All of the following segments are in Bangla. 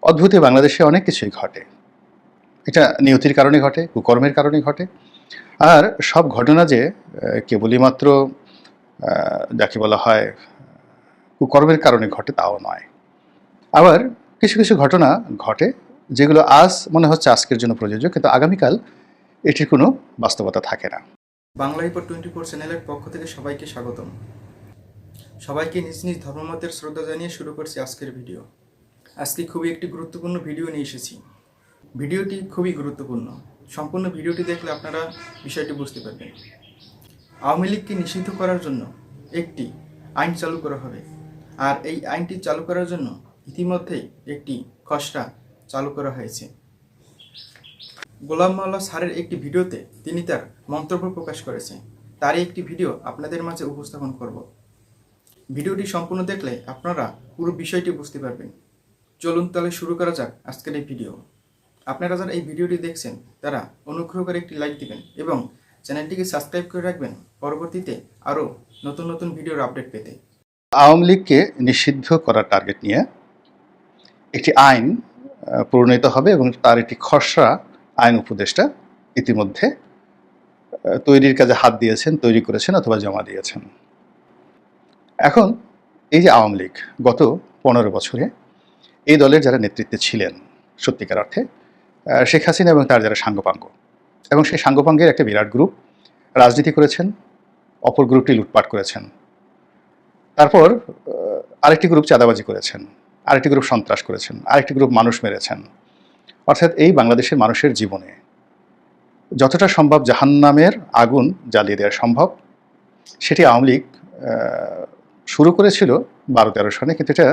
অদ্ভুত বাংলাদেশে অনেক কিছুই ঘটে। এটা নিয়তির কারণে ঘটে, কুকর্মের কারণে ঘটে। আর সব ঘটনা যে কেবলই মাত্র যাকে বলা হয় কুকর্মের কারণে ঘটে তাও নয়। আবার কিছু, কিছু ঘটনা ঘটে যেগুলো আজ মনে হচ্ছে আজকের জন্য প্রযোজ্য, কিন্তু আগামীকাল এটির কোনো বাস্তবতা থাকে না। বাংলা রিপোর্ট 24 চ্যানেলের পক্ষ থেকে সবাইকে স্বাগতম। সবাইকে নিজ নিজ ধর্মমতের শ্রদ্ধা জানিয়ে শুরু করছি আজকের ভিডিও। আজকে খুবই একটি গুরুত্বপূর্ণ ভিডিও নিয়ে এসেছি। ভিডিওটি খুবই গুরুত্বপূর্ণ। সম্পূর্ণ ভিডিওটি দেখলে আপনারা বিষয়টি বুঝতে পারবেন। আওয়ামী লীগকে নিষিদ্ধ করার জন্য একটি আইন চালু করা হবে, আর এই আইনটি চালু করার জন্য ইতিমধ্যেই একটি খসড়া চালু করা হয়েছে। গোলাম মাওলা স্যারের একটি ভিডিওতে তিনি তার মন্তব্য প্রকাশ করেছেন। তারই একটি ভিডিও আপনাদের মাঝে উপস্থাপন করব। ভিডিওটি সম্পূর্ণ দেখলে আপনারা পুরো বিষয়টি বুঝতে পারবেন। চলুন তাহলে শুরু করা যাক আজকের এই ভিডিও। আপনারা যারা এই ভিডিওটি দেখছেন তারা অনুগ্রহ করে একটি লাইক দিবেন এবং চ্যানেলটিকে সাবস্ক্রাইব করে রাখবেন পরবর্তীতে আরও নতুন নতুন ভিডিওর আপডেট পেতে। আওয়ামী লীগকে নিষিদ্ধ করার টার্গেট নিয়ে একটি আইন প্রণীত হবে এবং তার একটি খসড়া আইন উপদেষ্টা ইতিমধ্যে তৈরির কাজে হাত দিয়েছেন, তৈরি করেছেন অথবা জমা দিয়েছেন। এখন এই যে আওয়ামী লীগ গত 15 বছরে এই দলের যারা নেতৃত্বে ছিলেন সত্যিকার অর্থে শেখ হাসিনা এবং তার যারা সাঙ্গপাঙ্গ, এবং সেই সাঙ্গপাঙ্গের একটা বিরাট গ্রুপ রাজনীতি করেছেন, অপর গ্রুপটি লুটপাট করেছেন, তারপর আরেকটি গ্রুপ চাঁদাবাজি করেছেন, আরেকটি গ্রুপ সন্ত্রাস করেছেন, আরেকটি গ্রুপ মানুষ মেরেছেন। অর্থাৎ এই বাংলাদেশের মানুষের জীবনে যতটা সম্ভব জাহান্নামের আগুন জ্বালিয়ে দেওয়া সম্ভব সেটি আওয়ামী লীগ শুরু করেছিল 12-13 সনে, কিন্তু এটা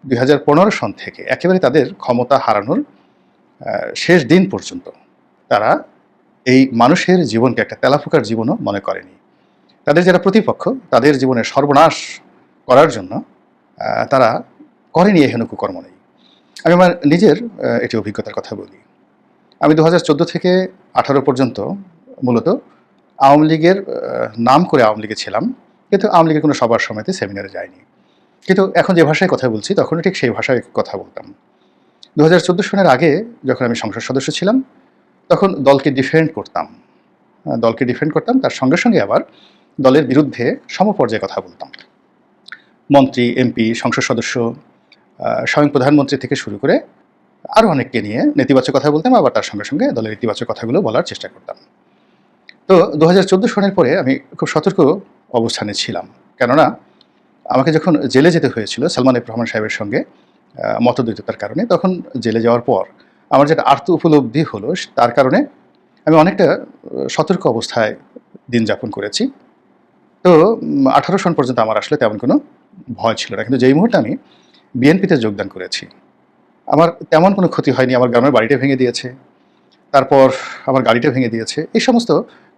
2015 সন থেকে একেবারে তাদের ক্ষমতা হারানোর শেষ দিন পর্যন্ত তারা এই মানুষের জীবনকে একটা তেলাফোকার জীবনও মনে করেনি। তাদের যারা প্রতিপক্ষ তাদের জীবনের সর্বনাশ করার জন্য তারা করেনি এহেন কুকর্ম নেই। আমি আমার নিজের এটি অভিজ্ঞতার কথা বলি। আমি 2014 থেকে 18 পর্যন্ত মূলত আওয়ামী লীগের নাম করে আওয়ামী লীগে ছিলাম, কিন্তু আওয়ামী লীগের কোনো সবার সময়তে সেমিনারে যায়নি। কিন্তু এখন যে ভাষায় কথা বলছি তখনও ঠিক সেই ভাষায় কথা বলতাম। 2014 সনের আগে যখন আমি সংসদ সদস্য ছিলাম তখন দলকে ডিফেন্ড করতাম, তার সঙ্গে সঙ্গে আবার দলের বিরুদ্ধে সমপর্যায়ে কথা বলতাম। মন্ত্রী, এমপি, সংসদ সদস্য, স্বয়ং প্রধানমন্ত্রী থেকে শুরু করে আরও অনেককে নিয়ে নেতিবাচক কথা বলতাম, আবার তার সঙ্গে সঙ্গে দলের ইতিবাচক কথাগুলো বলার চেষ্টা করতাম। তো 2014 সনের পরে আমি খুব সতর্ক অবস্থানে ছিলাম, কেননা আমাকে যখন জেলে যেতে হয়েছিল সালমান এফ রহমান সাহেবের সঙ্গে মতদ্বৈততার কারণে, তখন জেলে যাওয়ার পর আমার যেটা আর্ত উপলব্ধি হলো তার কারণে আমি অনেকটা সতর্ক অবস্থায় দিন যাপন করেছি। তো 18 সন পর্যন্ত আমার আসলে তেমন কোনো ভয় ছিল না, কিন্তু যেই মুহূর্তে আমি বিএনপিতে যোগদান করেছি আমার তেমন কোনো ক্ষতি হয়নি। আমার গ্রামের বাড়িটা ভেঙে দিয়েছে, তারপর আমার গাড়িটা ভেঙে দিয়েছে, এই সমস্ত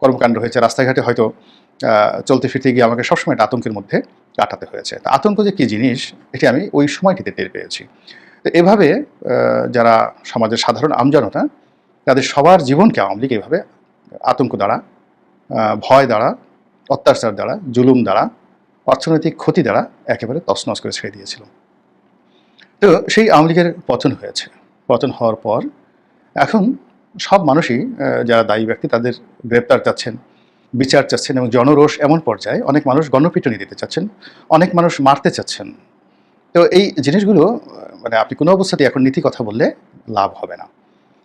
কর্মকাণ্ড হয়েছে। রাস্তাঘাটে হয়তো চলতে ফিরতে গিয়ে আমাকে সবসময় একটা আতঙ্কের মধ্যে কাটাতে হয়েছে। তা আতঙ্ক যে কী জিনিস এটি আমি ওই সময়টিতে টের পেয়েছি। তো এভাবে যারা সমাজের সাধারণ আমজনতা তাদের সবার জীবনকে আওয়ামী লীগ এভাবে আতঙ্ক দ্বারা, ভয় দ্বারা, অত্যাচার দ্বারা, জুলুম দ্বারা, অর্থনৈতিক ক্ষতি দ্বারা একেবারে তছনছ করে ছেড়ে দিয়েছিল। তো সেই আওয়ামী লীগের পতন হয়েছে। পতন হওয়ার পর এখন সব মানুষই যারা দায়ী ব্যক্তি তাদের গ্রেপ্তার চাচ্ছেন, বিচার চাচ্ছেন, এবং জনরোষ এমন পর্যায়ে অনেক মানুষ গণপিটুনি দিতে চাচ্ছেন, অনেক মানুষ মারতে চাচ্ছেন। তো এই জিনিসগুলো মানে আপনি কোনো অবস্থাতেই এখন নীতি কথা বললে লাভ হবে না।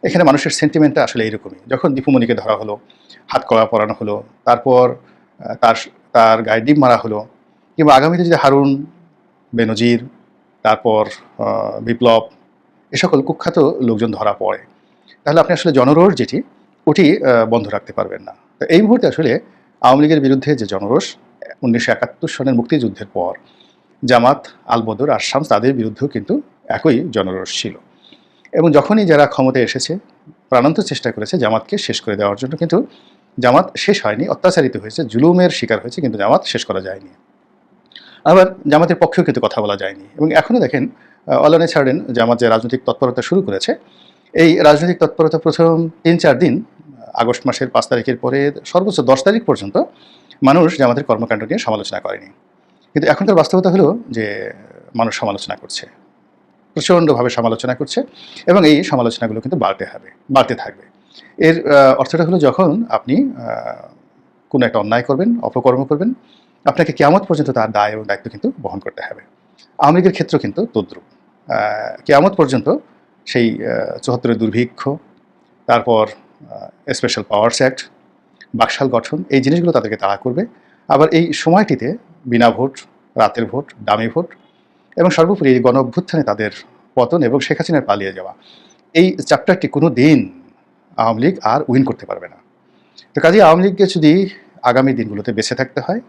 এখানে মানুষের সেন্টিমেন্টটা আসলে এইরকমই। যখন দীপুমণিকে ধরা হলো, হাত কড়া পরানো হলো, তারপর তার গায়ে ডিম মারা হলো, কিংবা আগামীতে যদি হারুন, বেনজির, তারপর বিপ্লব, এ সকল কুখ্যাত লোকজন ধরা পড়ে, তাহলে আপনি আসলে জনরোষ যেটি ওটি বন্ধ রাখতে পারবেন না। তো এই মুহূর্তে আসলে আওয়ামী লীগের বিরুদ্ধে যে জনরোষ 1971 সনের মুক্তিযুদ্ধের পর জামাত, আলবদর আর শামস তাদের বিরুদ্ধেও কিন্তু একই জনরোষ ছিল, এবং যখনই যারা ক্ষমতায় এসেছে প্রাণান্ত চেষ্টা করেছে জামাতকে শেষ করে দেওয়ার জন্য, কিন্তু জামাত শেষ হয়নি, অত্যাচারিত হয়েছে, জুলুমের শিকার হয়েছে, কিন্তু জামাত শেষ করা যায়নি। আবার জামাতের পক্ষেও কিন্তু কথা বলা যায়নি। এবং এখনও দেখেন অলানে ছাড়েন জামাত যে রাজনৈতিক তৎপরতা শুরু করেছে, এই রাজনৈতিক তৎপরতা প্রথম 3-4 দিন, আগস্ট মাসের 5 তারিখের পরে সর্বোচ্চ 10 তারিখ পর্যন্ত মানুষ জামাতের কর্মকাণ্ড নিয়ে সমালোচনা করেনি। কিন্তু এখনকার বাস্তবতা হলো যে মানুষ সমালোচনা করছে। প্রচণ্ডভাবে সমালোচনা করছে এবং এই সমালোচনাগুলো কিন্তু বাড়তে থাকবে। এর অর্থটা হলো যখন আপনি কোনো একটা অন্যায় করবেন, অপকর্ম করবেন, আপনাকে কিয়ামত পর্যন্ত তার দায় এবং দায়িত্ব কিন্তু বহন করতে হবে। আওয়ামী লীগের ক্ষেত্রেও কিন্তু তদ্রূপ। কিয়ামত পর্যন্ত সেই ৭৪-এর দুর্ভিক্ষ, তারপর স্পেশাল পাওয়ার্স অ্যাক্ট, বাকশাল গঠন, এই জিনিসগুলো তাদেরকে তাড়া করবে। আবার এই সময়টিতে বিনা ভোট, রাতের ভোট, দামি ভোট এবং সর্বোপরি এই গণ অভ্যুত্থানে তাদের পতন এবং শেখ হাসিনার পালিয়ে যাওয়া, এই চ্যাপ্টারটি কোনো দিন আওয়ামী লীগ আর উইন করতে পারবে না। তো কাজেই আওয়ামী লীগকে যদি আগামী দিনগুলোতে বেঁচে থাকতে হয়,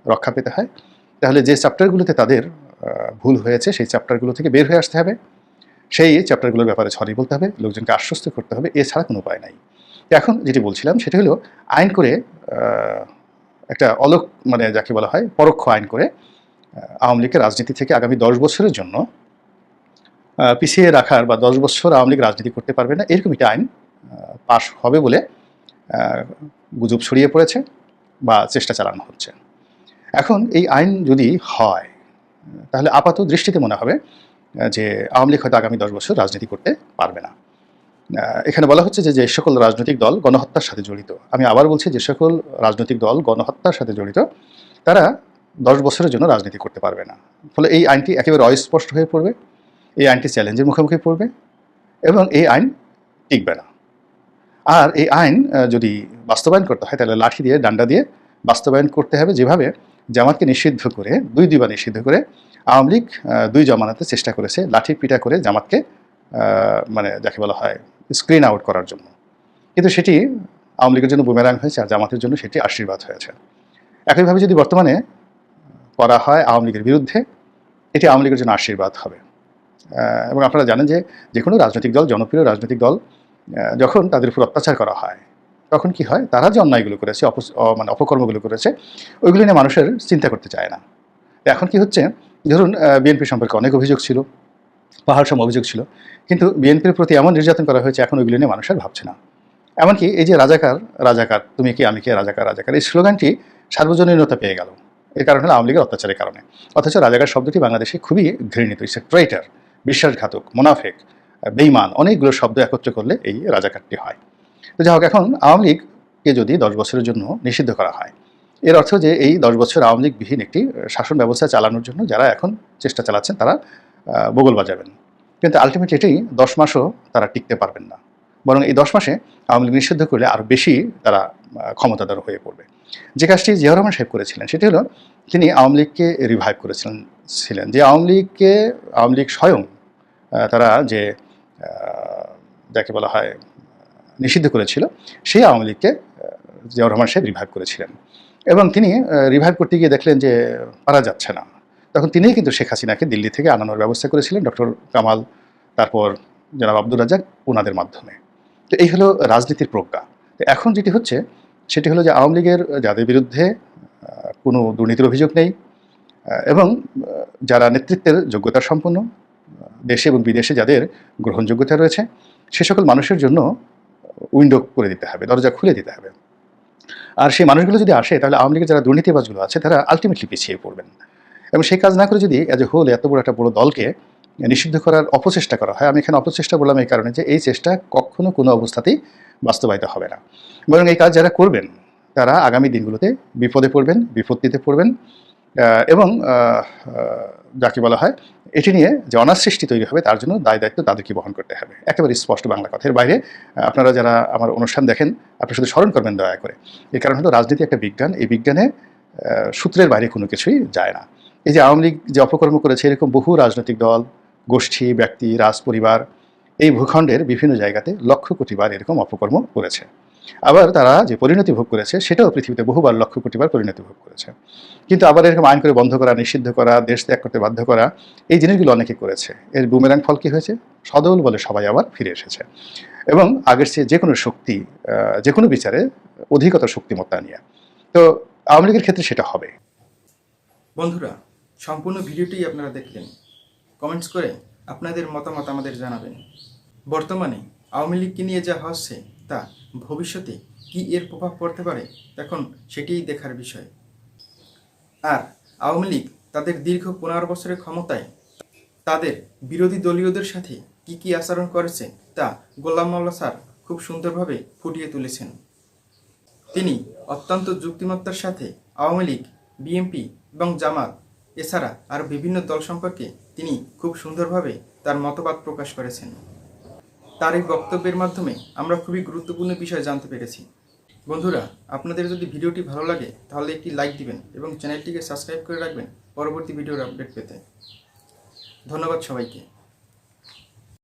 রক্ষা পেতে হয়, তাহলে যে চ্যাপ্টারগুলোতে তাদের ভুল হয়েছে সেই চ্যাপ্টারগুলো থেকে বের হয়ে আসতে হবে, সেই চ্যাপ্টারগুলোর ব্যাপারে সরি বলতে হবে, লোকজনকে আশ্বস্ত করতে হবে, এছাড়া কোনো উপায় নাই। এখন যেটি বলছিলাম সেটা হলো আইন করে একটা মানে যাকে বলা হয় পরোক্ষ আইন করে আওয়ামী লীগের রাজনীতি থেকে আগামী 10 বছরের জন্য পিছিয়ে রাখার বা 10 বছর আওয়ামী লীগ রাজনীতি করতে পারবে না, এরকম একটা আইন পাশ হবে বলে গুজব ছড়িয়ে পড়েছে বা চেষ্টা চালানো হচ্ছে। এখন এই আইন যদি হয় তাহলে আপাত দৃষ্টিতে মনে হবে যে আওয়ামী লীগ হয়তো আগামী 10 বছর রাজনীতি করতে পারবে না। এখানে বলা হচ্ছে যে সকল রাজনৈতিক দল গণহত্যার সাথে জড়িত, আমি আবার বলছি যে সকল রাজনৈতিক দল গণহত্যার সাথে জড়িত, তারা 10 বছরের জন্য রাজনীতি করতে পারবে না। ফলে এই আইনটি একেবারে অস্পষ্ট হয়ে পড়বে, এই আইনটি চ্যালেঞ্জের মুখোমুখি পড়বে এবং এই আইন টিকবে না। আর এই আইন যদি বাস্তবায়ন করতে হয় তাহলে লাঠি দিয়ে, ডান্ডা দিয়ে বাস্তবায়ন করতে হবে, যেভাবে জামাতকে নিষিদ্ধ করে দুইবার নিষিদ্ধ করে আওয়ামী লীগ 2 জমানাতে চেষ্টা করেছে লাঠি পিটা করে জামাতকে মানে যাকে বলা হয় স্ক্রিন আউট করার জন্য, কিন্তু সেটি আওয়ামী লীগের জন্য বুমেরাং হয়েছে আর জামাতের জন্য সেটি আশীর্বাদ হয়েছে। একইভাবে যদি বর্তমানে করা হয় আওয়ামী লীগের বিরুদ্ধে, এটি আওয়ামী লীগের জন্য আশীর্বাদ হবে। এবং আপনারা জানেন যে কোনো রাজনৈতিক দল, জনপ্রিয় রাজনৈতিক দল, যখন তাদের উপর অত্যাচার করা হয় তখন কি হয়, তারা যে অন্যায়গুলো করেছে, মানে অপকর্মগুলো করেছে, ওইগুলো নিয়ে মানুষের চিন্তা করতে চায় না। এখন কি হচ্ছে, ধরুন বিএনপি সম্পর্কে অনেক অভিযোগ ছিল, পাহাড় সম অভিযোগ ছিল, কিন্তু বিএনপির প্রতি এমন নির্যাতন করা হয়েছে এখন ওইগুলো নিয়ে মানুষ আর ভাবছে না। এমনকি এই যে রাজাকার রাজাকার, তুমি কি আমি কে, রাজাকার রাজাকার, এই স্লোগানটি সার্বজনীনতা পেয়ে গেল। এর কারণ হলো আওয়ামী লীগের অত্যাচারের কারণে। অথচ রাজাকার শব্দটি বাংলাদেশে খুবই ঘৃণিত, ইটস এ ট্রেটার, বিশ্বাসঘাতক, মোনাফেক, বেইমান, অনেকগুলো শব্দ একত্র করলে এই রাজাকারটি হয়। তো যাই হোক, এখন আওয়ামী লীগকে যদি 10 বছরের জন্য নিষিদ্ধ করা হয়, এর অর্থ যে এই 10 বছর আওয়ামী লীগবিহীন একটি শাসন ব্যবস্থা চালানোর জন্য যারা এখন চেষ্টা চালাচ্ছেন তারা বগল বাজাবেন, কিন্তু আলটিমেটলি এটি 10 মাসও তারা টিকতে পারবেন না। বরং এই 10 মাসে আওয়ামী লীগ নিষিদ্ধ করলে আরও বেশি তারা ক্ষমতাধর হয়ে পড়বে। যে কাজটি জিয়াউর রহমান সাহেব করেছিলেন সেটি হলো তিনি আওয়ামী লীগকে রিভাইভ করেছিলেন, যে আওয়ামী লীগ স্বয়ং তারা যে যাকে বলা হয় নিষিদ্ধ করেছিল, সেই আওয়ামী লীগকে জিয়াউর রহমান সাহেব রিভাইভ করেছিলেন। এবং তিনি রিভাইভ করতে গিয়ে দেখলেন যে পারা যাচ্ছে না, তখন তিনিই কিন্তু শেখ হাসিনাকে দিল্লি থেকে আনানোর ব্যবস্থা করেছিলেন, ডক্টর কামাল, তারপর জনাব আব্দুর রাজ্জাক, ওনাদের মাধ্যমে। তো এই হলো রাজনীতির প্রজ্ঞা। তো এখন যেটি হচ্ছে সেটি হলো যে আওয়ামী লীগের যাদের বিরুদ্ধে কোনো দুর্নীতির অভিযোগ নেই এবং যারা নেতৃত্বের যোগ্যতা সম্পন্ন, দেশে এবং বিদেশে যাদের গ্রহণযোগ্যতা রয়েছে, সে সকল মানুষের জন্য উইন্ডো করে দিতে হবে, দরজা খুলে দিতে হবে। আর সেই মানুষগুলো যদি আসে তাহলে আওয়ামী লীগের যারা দুর্নীতিবাজগুলো আছে তারা আলটিমেটলি পিছিয়ে পড়বেন। এবং সেই কাজ না করে যদি অ্যাজ এ হোল এত বড় একটা বড় দলকে নিষিদ্ধ করার অপচেষ্টা করা হয়, আমি এখানে অপচেষ্টা বললাম এই কারণে যে এই চেষ্টা কখনো কোনো অবস্থাতেই বাস্তবায়িত হবে না। বরং এই কাজ যারা করবেন তারা আগামী দিনগুলোতে বিপদে পড়বেন, বিপত্তিতে পড়বেন এবং যাকে বলা হয় এটি নিয়ে যে অনাসৃষ্টি তৈরি হবে তার জন্য দায় দায়িত্ব তাদেরকে বহন করতে হবে। একেবারে স্পষ্ট বাংলা কথা। এর বাইরে আপনারা যারা আমার অনুষ্ঠান দেখেন আপনি শুধু স্মরণ করবেন দয়া করে, এই কারণ হলো রাজনীতি একটা বিজ্ঞান, এই বিজ্ঞানে সূত্রের বাইরে কোনো কিছুই যায় না। এই যে আওয়ামী লীগ যে অপকর্ম করেছে, এরকম বহু রাজনৈতিক দল, গোষ্ঠী, ব্যক্তি, রাজ পরিবার এই ভূখণ্ডের বিভিন্ন জায়গাতে লক্ষ কোটিবার এরকম অপকর্ম করেছে। আবার তারা যে পরিণতি ভোগ করেছে সেটাও পৃথিবীতে বহুবার লক্ষ কোটিবার পরিণতি ভোগ করেছে। কিন্তু আবার এরকম আইন করে বন্ধ করা, নিষিদ্ধ করা, দেশ ত্যাগ করতে বাধ্য করা, এই জিনিসগুলো অনেকে করেছে। এর বুমেরাং ফল কী হয়েছে? সদল বলে সবাই আবার ফিরে এসেছে এবং আগের চেয়ে যে কোনো শক্তি, যে কোনো বিচারে অধিকতর শক্তিমত্তা নিয়ে। তো আওয়ামী লীগের ক্ষেত্রে সেটা হবে। বন্ধুরা, সম্পূর্ণ ভিডিওটি আপনারা দেখলেন। কমেন্টস করে আপনাদের মতামত আমাদের জানাবেন। বর্তমানে আওয়ামী লীগকে নিয়ে যা হচ্ছে তা ভবিষ্যতে কি এর প্রভাব পড়তে পারে এখন সেটিই দেখার বিষয়। আর আওয়ামী লীগ তাদের দীর্ঘ 15 বছরের ক্ষমতায় তাদের বিরোধী দলীয়দের সাথে কি আচরণ করেছে তা গোলাম মোল্লা স্যার খুব সুন্দরভাবে ফুটিয়ে তুলেছেন। তিনি অত্যন্ত যুক্তিমত্তার সাথে আওয়ামী লীগ, বিএনপি এবং জামাত এছাড়া আরও বিভিন্ন দল সম্পর্কে তিনি খুব সুন্দরভাবে তার মতবাদ প্রকাশ করেছেন। তার এই বক্তব্যের মাধ্যমে আমরা খুবই গুরুত্বপূর্ণ বিষয় জানতে পেরেছি। বন্ধুরা, আপনাদের যদি ভিডিওটি ভালো লাগে তাহলে একটি লাইক দিবেন এবং চ্যানেলটিকে সাবস্ক্রাইব করে রাখবেন পরবর্তী ভিডিওর আপডেট পেতে। ধন্যবাদ সবাইকে।